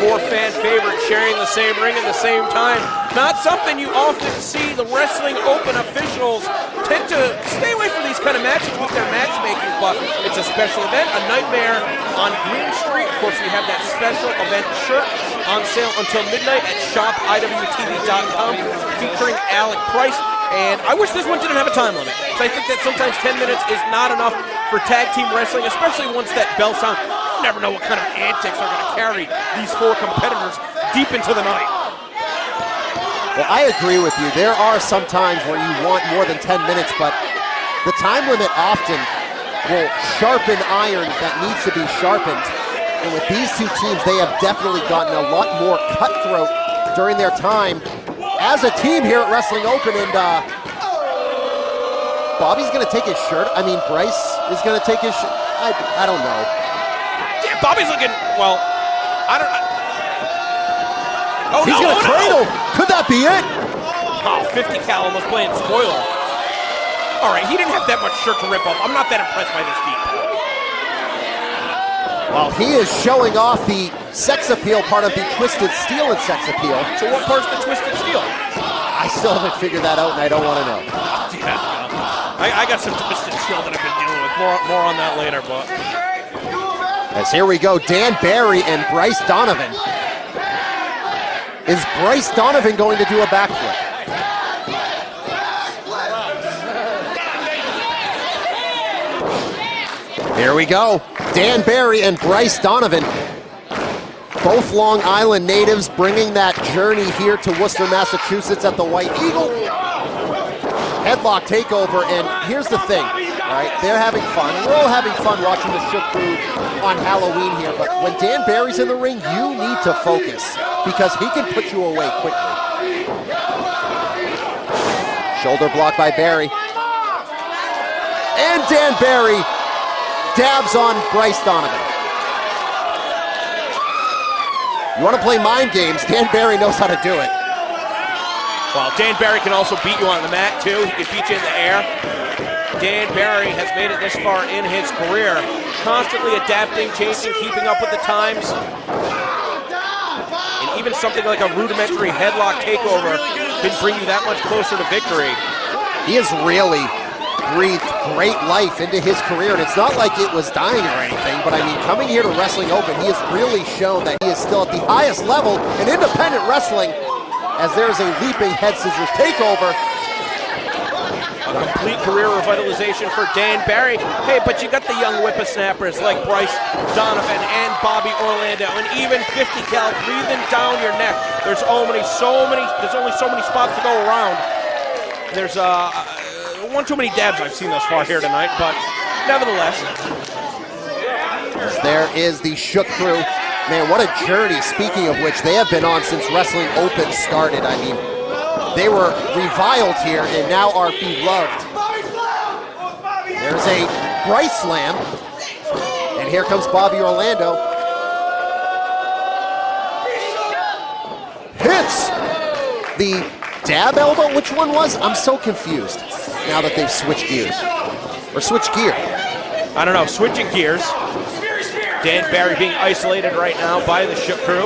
4 fan favorites sharing the same ring at the same time. Not something you often see. The Wrestling Open officials tend to stay away from these kind of matches with their matchmaking, but it's a special event, a nightmare on Green Street. Of course, we have that special event shirt on sale until midnight at shopiwtv.com featuring Alec Price. And I wish this one didn't have a time limit, because I think that sometimes 10 minutes is not enough for tag team wrestling, especially once that bell sounds. You never know what kind of antics are going to carry these 4 competitors deep into the night. Well, I agree with you. There are some times where you want more than 10 minutes, but the time limit often will sharpen iron that needs to be sharpened. And with these 2 teams, they have definitely gotten a lot more cutthroat during their time as a team here at Wrestling Open. And Bobby's going to take his shirt. I mean, Bryce is going to take his shirt. I don't know. Yeah, Bobby's looking, well, I don't know. Oh, he's going to cradle. Could that be it? Oh, 50 cal almost playing spoiler. All right, he didn't have that much shirt to rip off. I'm not that impressed by this feat. Well, he is showing off the sex appeal part of the Twisted Steel and Sex Appeal. So what part's the Twisted Steel? I still haven't figured that out, and I don't want to know. Yeah, I got some Twisted Steel that I've been dealing with. More on that later, but. As here we go, Dan Barry and Bryce Donovan. Is Bryce Donovan going to do a backflip? Here we go. Dan Barry and Bryce Donovan, both Long Island natives, bringing that journey here to Worcester, Massachusetts at the White Eagle. Headlock takeover, and here's the thing, all right? They're having fun. We're all having fun watching the Shook Crew on Halloween here, but when Dan Barry's in the ring, you need to focus because he can put you away quickly. Shoulder block by Barry. And Dan Barry dabs on Bryce Donovan. You want to play mind games, Dan Barry knows how to do it. Well, Dan Barry can also beat you on the mat, too. He can beat you in the air. Dan Barry has made it this far in his career, constantly adapting, changing, keeping up with the times. And even something like a rudimentary headlock takeover can bring you that much closer to victory. He has really breathed great life into his career, and it's not like it was dying or anything, but I mean, coming here to Wrestling Open, he has really shown that he is still at the highest level in independent wrestling, as there's a leaping head scissors takeover. A complete career revitalization for Dan Barry. Hey, but you got the young whippersnappers like Bryce Donovan and Bobby Orlando, and even 50 cal breathing down your neck. There's only so many spots to go around. There's one too many dabs I've seen thus far here tonight, but nevertheless. There is the Shook Crew. Man, what a journey, speaking of which, they have been on since Wrestling Open started. I mean, they were reviled here and now are beloved. There's a Bryce slam, and here comes Bobby Orlando. Hits the dab elbow. Which one was? I'm so confused now that they've switched gears. Or switched gear. I don't know, switching gears. Dan Barry being isolated right now by the Shook Crew.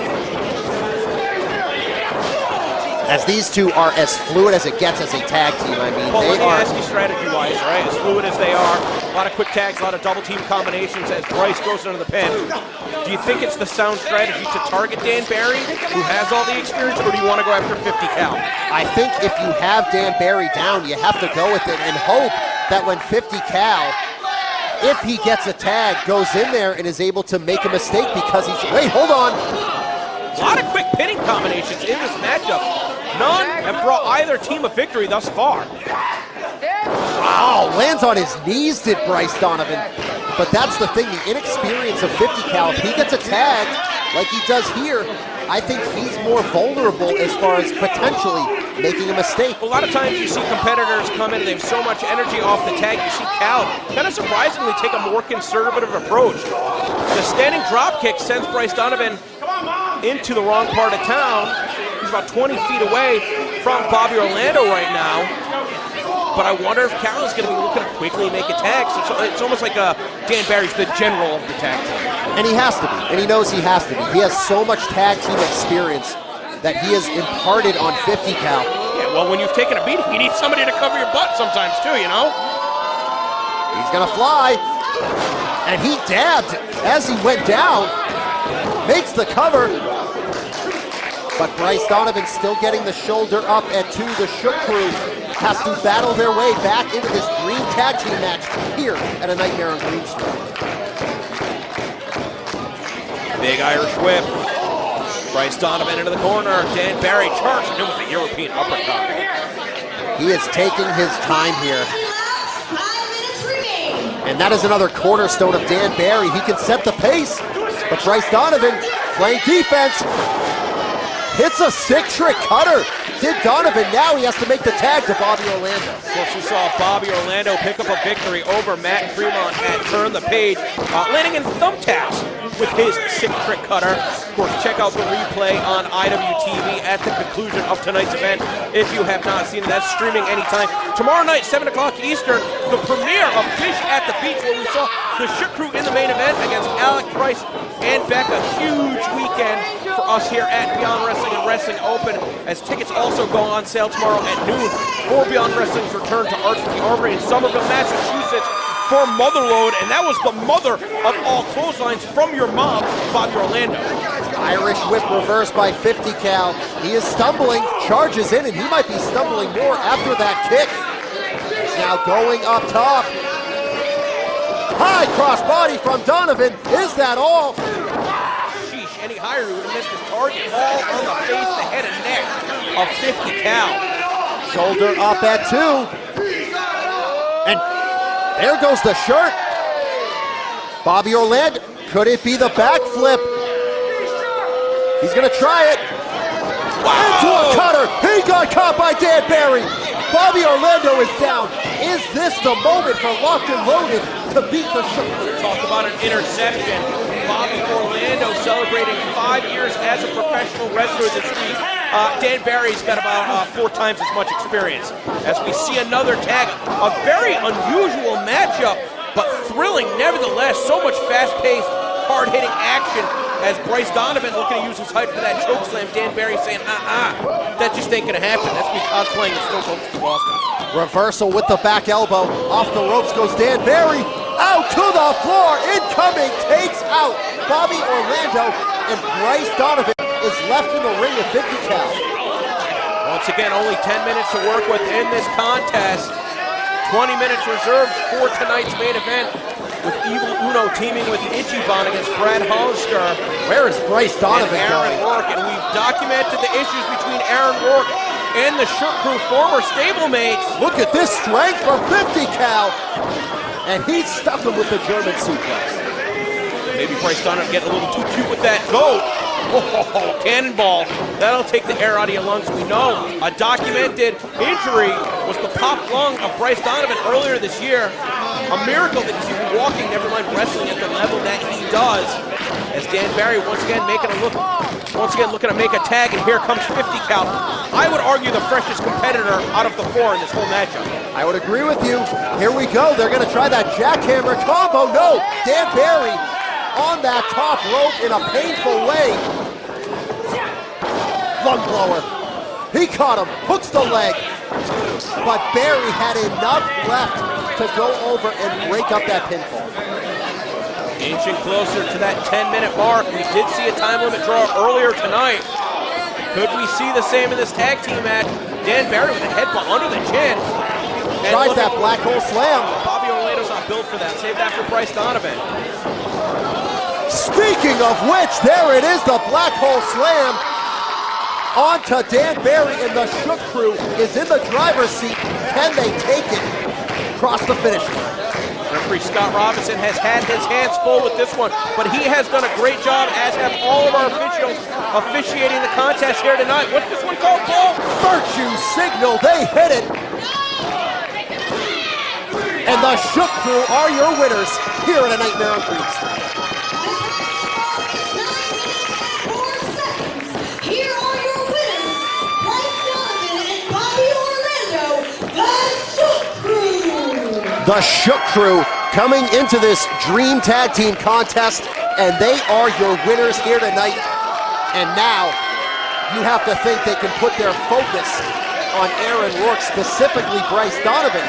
As these two are as fluid as it gets as a tag team. I mean, well, they let me are ask you strategy-wise, right? As fluid as they are, a lot of quick tags, a lot of double team combinations as Bryce goes into the pin. Do you think it's the sound strategy to target Dan Barry, who has all the experience, or do you want to go after 50 cal? I think if you have Dan Barry down, you have to go with it and hope that when 50 cal, if he gets a tag, goes in there and is able to make a mistake because he's, wait, hold on. A lot of quick pinning combinations in this matchup. None have brought either team a victory thus far. Wow, lands on his knees, did Bryce Donovan. But that's the thing, the inexperience of 50 cal. If he gets a tag like he does here, I think he's more vulnerable as far as potentially making a mistake. A lot of times you see competitors come in and they have so much energy off the tag. You see Cal kind of surprisingly take a more conservative approach. The standing drop kick sends Bryce Donovan into the wrong part of town. He's about 20 feet away from Bobby Orlando right now. But I wonder if Cal is going to be looking to quickly make a tag. So it's almost like Dan Barry's the general of the tag team. And he has to be, and he knows he has to be. He has so much tag team experience that he has imparted on 50 cal. Yeah, well, when you've taken a beating, you need somebody to cover your butt sometimes too, you know? He's gonna fly, and he dabbed as he went down, makes the cover, but Bryce Donovan still getting the shoulder up, and two, the Shook Crew has to battle their way back into this Dream Tag Team match here at A Nightmare on Green Street. Big Irish whip. Bryce Donovan into the corner. Dan Barry charging him with a European uppercut. He is taking his time here. And that is another cornerstone of Dan Barry. He can set the pace, but Bryce Donovan playing defense. Hits a sick trick cutter. Did Donovan, now he has to make the tag to Bobby Orlando. Of course, we saw Bobby Orlando pick up a victory over Matt Fremont at Turn the Page, landing in thumbtacks with his sick trick cutter. Of course, check out the replay on IWTV at the conclusion of tonight's event. If you have not seen it, that's streaming anytime. Tomorrow night, 7 o'clock Eastern, the premiere of Fish at the Beach, where we saw the Shook Crew in the main event against Alec Price and Beck. A huge weekend for us here at Beyond Wrestling and Wrestling Open, as tickets also go on sale tomorrow at noon for Beyond Wrestling's return to Arts with the Armory in Somerville, Massachusetts for Motherload, and that was the mother of all clotheslines from your mom, Bobby Orlando. Irish whip reverse by 50 cal. He is stumbling, charges in, and he might be stumbling more after that kick. He's now going up top. High cross body from Donovan. Is that all? Sheesh, any higher he would have missed his target. All on the face, the head and neck of 50 cal. Shoulder up at 2. And there goes the shirt. Bobby Orlando, could it be the backflip? He's gonna try it. Wow. Into a cutter. He got caught by Dan Barry. Bobby Orlando is down. Is this the moment for Locked and Loaded to beat the Shook? Talk about an interception. Bobby Orlando celebrating 5 years as a professional wrestler this week. Dan Barry's got about 4 times as much experience. As we see another tag, a very unusual matchup, but thrilling nevertheless. So much fast-paced, hard-hitting action as Bryce Donovan looking to use his height for that chokeslam. Dan Barry saying, that just ain't gonna happen. That's me cosplaying the Stone Cold Steve Austin. Reversal with the back elbow. Off the ropes goes Dan Barry. Out to the floor. Incoming takes out Bobby Orlando. And Bryce Donovan is left in the ring with 50 cal. Once again, only 10 minutes to work with in this contest. 20 minutes reserved for tonight's main event, with Evil Uno teaming with Ichiban against Brad Hollister. Where is Bryce Donovan and Aaron going? Rourke, and we've documented the issues between Aaron Rourke and the Shook Crew, former stablemates. Look at this strength from 50 cal. And he stuck him with the German suplex. Maybe Bryce Donovan getting a little too cute with that goat. Oh, cannonball. That'll take the air out of your lungs. We know a documented injury was the pop lung of Bryce Donovan earlier this year. A miracle that he's even walking, never mind wrestling at the level that he does. As Dan Barry once again looking to make a tag, and here comes 50 cal. I would argue the freshest competitor out of the 4 in this whole matchup. I would agree with you. Here we go. They're going to try that jackhammer combo. No, Dan Barry on that top rope in a painful way. Lung blower. He caught him, hooks the leg. But Barry had enough left to go over and break up that pinfall. Inching closer to that 10-minute mark. We did see a time limit draw earlier tonight. Could we see the same in this tag team match? Dan Barry with a headbutt under the chin. Tries that black hole slam. Bobby Orlando's not built for that. Save that for Bryce Donovan. Speaking of which, there it is, the black hole slam onto Dan Barry, and the Shook Crew is in the driver's seat. Can they take it? Cross the finish line. Referee Scott Robinson has had his hands full with this one, but he has done a great job, as have all of our officials officiating the contest here tonight. What's this one called, Paul? Virtue signal, they hit it. And the Shook Crew are your winners here at A Nightmare on Green Street. Here are your winners, Bryce Donovan and Bobby Orlando, the Shook Crew. The Shook Crew coming into this Dream Tag Team contest and they are your winners here tonight. And now you have to think they can put their focus on Aaron Rourke, specifically Bryce Donovan,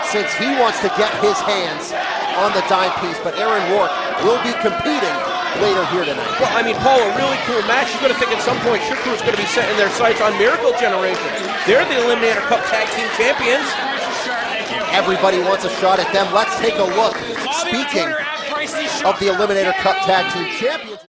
since he wants to get his hands on the dime piece. But Aaron Rourke will be competing later here tonight. Well, I mean, Paul, a really cool match. You're going to think at some point Shukru is going to be setting their sights on Miracle Generation. They're the Eliminator Cup Tag Team Champions. Everybody wants a shot at them. Let's take a look. Speaking of the Eliminator Cup Tag Team Champions.